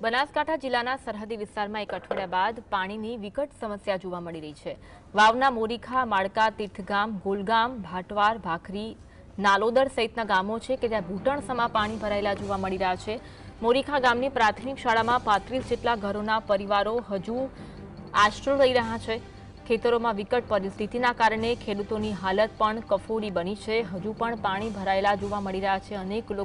બનાસકાંઠા જિલ્લાના સરહદી વિસ્તારમાં એક અઠવાડિયા બાદ પાણીની વિકટ સમસ્યા જોવા મળી રહી છે। વાવના મોરીખા, માળકા, તીર્થગામ, ગોલગામ, ભાટવાર, ભાખરી, નાલોદર સહિતના ગામો છે કે જ્યાં ઘૂંટણસમા પાણી ભરાયેલા જોવા મળી રહ્યા છે। મોરીખા ગામની પ્રાથમિક શાળામાં 35 જેટલા ઘરોના પરિવારો હજુ આશરો લઈ રહ્યા છે। ખેતરોમાં વિકટ પરિસ્થિતિના કારણે ખેડૂતોની હાલત પણ કફોડી બની છે। હજુ પણ પાણી ભરાયેલા જોવા મળી રહ્યા છે। અનેક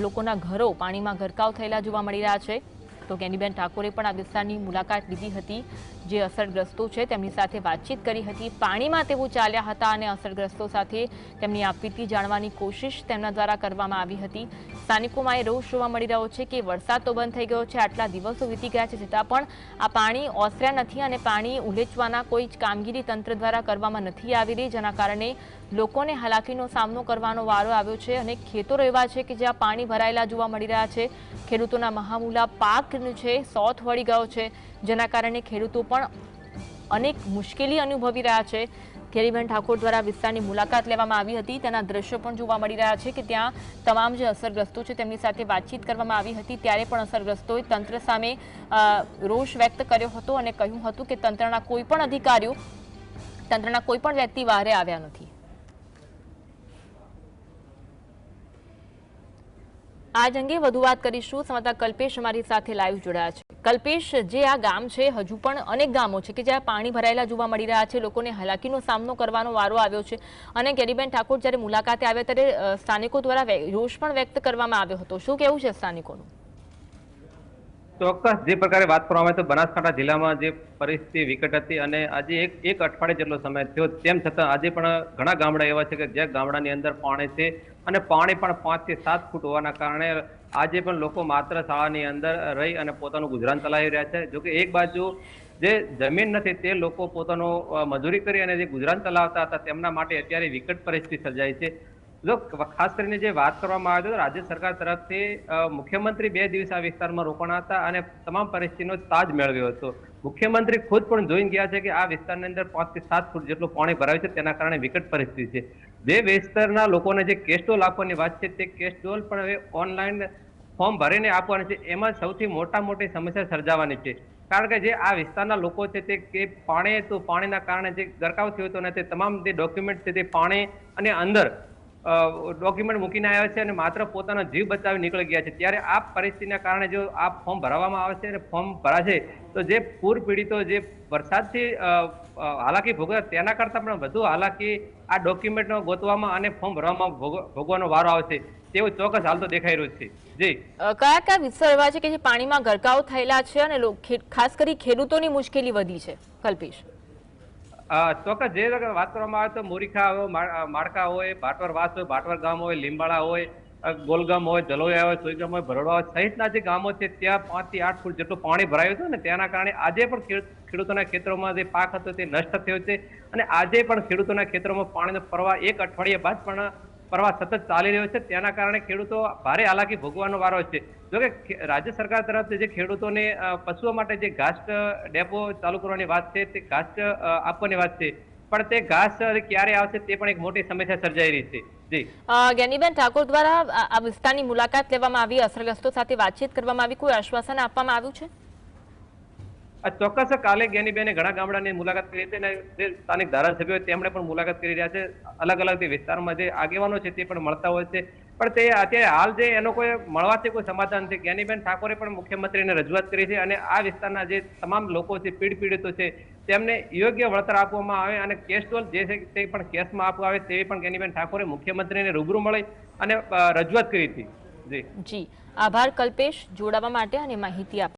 લોકોના ઘરો પાણીમાં ગરકાવ થયેલા જોવા મળી રહ્યા છે। તો ગેનીબેન ઠાકોરે પણ આ વિસ્તારની મુલાકાત લીધી હતી, જે અસરગ્રસ્તો છે તેમની સાથે વાતચીત કરી હતી। પાણીમાં તેઓ ચાલ્યા હતા અને અસરગ્રસ્તો સાથે તેમની આપવીતી જાણવાની કોશિશ તેમના દ્વારા કરવામાં આવી હતી। સ્થાનિકોમાં એ રોષ જોવા મળી રહ્યો છે કે વરસાદ તો બંધ થઈ ગયો છે, આટલા દિવસો વીતી ગયા છે છતાં પણ આ પાણી ઓસર્યા નથી અને પાણી ઉલેચવાના કોઈ જ કામગીરી તંત્ર દ્વારા કરવામાં નથી આવી રહી, જેના કારણે લોકોને હાલાકીનો સામનો કરવાનો વારો આવ્યો છે। અને ખેતરો એવા છે કે જ્યાં પાણી ભરાયેલા જોવા મળી રહ્યા છે। ખેડૂતોના મહામૂલા પાક છે સોથ વળી ગયો છે, જેના કારણે ખેડૂતો પણ અનેક મુશ્કેલી અનુભવી રહ્યા છે। ગેનીબેન ઠાકોર દ્વારા વિસ્તારની મુલાકાત લેવામાં આવી હતી, તેના દ્રશ્યો પણ જોવા મળી રહ્યા છે કે ત્યાં તમામ જે અસરગ્રસ્તો છે તેમની સાથે વાતચીત કરવામાં આવી હતી। ત્યારે પણ અસરગ્રસ્તોએ તંત્ર સામે રોષ વ્યક્ત કર્યો હતો અને કહ્યું હતું કે તંત્રના કોઈ પણ અધિકારીઓ, તંત્રના કોઈ પણ વ્યક્તિ બહાર આવ્યા નથી। આજ અંગે વધુ વાત કરીશું। સંવાદદાતા કલ્પેશ અમારી સાથે લાઈવ જોડાયા છે। કલ્પેશ, જે આ ગામ છે, હજુ પણ અનેક ગામો છે કે જ્યાં પાણી ભરાયેલા જોવા મળી રહ્યા છે, લોકોને હાલાકીનો સામનો કરવાનો વારો આવ્યો છે અને ગેનીબેન ઠાકોર જ્યારે મુલાકાતે આવ્યા ત્યારે સ્થાનિકો દ્વારા રોષ પણ વ્યક્ત કરવામાં આવ્યો હતો। શું કહેવું છે સ્થાનિકોનું? ચોક્કસ જે પ્રકારે વાત કરવામાં આવે તો બનાસકાંઠા જિલ્લામાં જે પરિસ્થિતિ વિકટ હતી અને આજે એક અઠવાડિયે જેટલો સમય થયો, તેમ છતાં આજે પણ ઘણા ગામડા એવા છે કે જે ગામડાની અંદર પાણી છે અને પાણી પણ 5 થી 7 ફૂટ હોવાના કારણે આજે પણ લોકો માત્ર શાળાની અંદર રહી અને પોતાનું ગુજરાન ચલાવી રહ્યા છે। જોકે એક બાજુ જે જમીન નથી તે લોકો પોતાનું મજૂરી કરી અને જે ગુજરાન ચલાવતા હતા તેમના માટે અત્યારે વિકટ પરિસ્થિતિ સર્જાઈ છે। જો ખાસ કરીને જે વાત કરવામાં આવે તો રાજ્ય સરકાર તરફથી મુખ્યમંત્રી 2 દિવસ આ વિસ્તારમાં રોકાણા હતા અને તમામ પરિસ્થિતિનો તાજ મેળવ્યો હતો। મુખ્યમંત્રી ખુદ પણ જોઈને ગયા છે કે આ વિસ્તારની અંદર 5 થી 7 ફૂટ જેટલું પાણી ભરાયું છે, તેના કારણે વિકટ પરિસ્થિતિ છે। જે વિસ્તારના લોકોને જે કેશ ડોલ આપવાની વાત છે, તે કેશ ડોલ પણ હવે ઓનલાઈન ફોર્મ ભરીને આપવાની છે। એમાં સૌથી મોટી સમસ્યા સર્જાવાની છે, કારણ કે જે આ વિસ્તારના લોકો છે તે પાણીના કારણે જે ગરકાવ થયો હતો અને તે તમામ જે ડોક્યુમેન્ટ છે તે પાણી અને અંદર ડોક્યુમેન્ટ મૂકીને આવ્યા છે અને માત્ર પોતાનો જીવ બચાવી નીકળી ગયા છે। ત્યારે આ પરિસ્થિતિના કારણે જો આ ફોર્મ ભરવામાં આવે છે અને ફોર્મ ભરાશે તો જે પૂર પીડિતો જે વરસાદથી હાલાકી ભોગવે તેના કરતાં પણ વધુ હાલાકી આ ડોક્યુમેન્ટનો ગોતવામાં અને ફોર્મ ભરવામાં ભોગવાનો વારો આવશે તેવું ચોક્કસ હાલ તો દેખાઈ રહ્યું છે। જી, કયા કયા વિસ્તાર એવા છે કે જે પાણીમાં ગરકાવ થયેલા છે અને ખાસ કરી ખેડૂતોની મુશ્કેલી વધી છે? કલ્પેશ, ચોક્કસ જે વાત કરવામાં આવે તો મોરીખા હોય, માળકા હોય, ભાટવાર વાસ હોય, ભાટવાર ગામ હોય, લીંબાળા હોય, ગોલગામ હોય, જલોયા હોય, સોઈગામ હોય, ભરડવા હોય સહિતના જે ગામો છે ત્યાં 5 થી 8 ફૂટ જેટલું પાણી ભરાયું હતું ને તેના કારણે આજે પણ ખેડૂતોના ખેતરોમાં જે પાક હતો તે નષ્ટ થયો છે અને આજે પણ ખેડૂતોના ખેતરોમાં પાણીનો પ્રવાહ એક અઠવાડિયા બાદ પણ પ્રવાહ સતત ચાલી રહ્યો છે। તેના કારણે ખેડૂતો ભારે હાલાકી ભોગવાનો વારો છે। જોકે રાજ્ય સરકાર તરફથી જે ખેડૂતોને પશુઓ માટે જે ઘાસ ડેપો ચાલુ કરવાની વાત છે, તે ઘાસ આપવાની વાત છે, પણ તે ઘાસ ક્યારે આવશે તે પણ એક મોટી સમસ્યા સર્જાઈ રહી છે। જી, ગેનીબેન ઠાકોર દ્વારા આ વિસ્તારની મુલાકાત લેવામાં આવી, અસરગ્રસ્તો સાથે વાતચીત કરવામાં આવી, કોઈ આશ્વાસન આપવામાં આવ્યું છે? ચોક્કસ કાલે ગેનીબેને ઘણા ગામડાની મુલાકાત કરી હતી અને જે સ્થાનિક ધારાસભ્યો તેમણે પણ મુલાકાત કરી રહ્યા છે। અલગ અલગ જે વિસ્તારમાં જે આગેવાનો છે તે પણ મળતા હોય છે, પણ તે અત્યારે હાલ જે એનો કોઈ મળવાથી કોઈ સમાધાન નથી। ગેનીબેન ઠાકોરે પણ મુખ્યમંત્રીને રજૂઆત કરી છે અને આ વિસ્તારના જે તમામ લોકો છે, પીડિતો છે, તેમને યોગ્ય વળતર આપવામાં આવે અને કેશ ડોલ જે છે તે પણ કેશમાં આપવામાં આવે તેવી પણ ગેનીબેન ઠાકોરે મુખ્યમંત્રીને રૂબરૂ મળી અને રજૂઆત કરી હતી। જી, આભાર કલ્પેશ, જોડાવા માટે અને માહિતી આપવા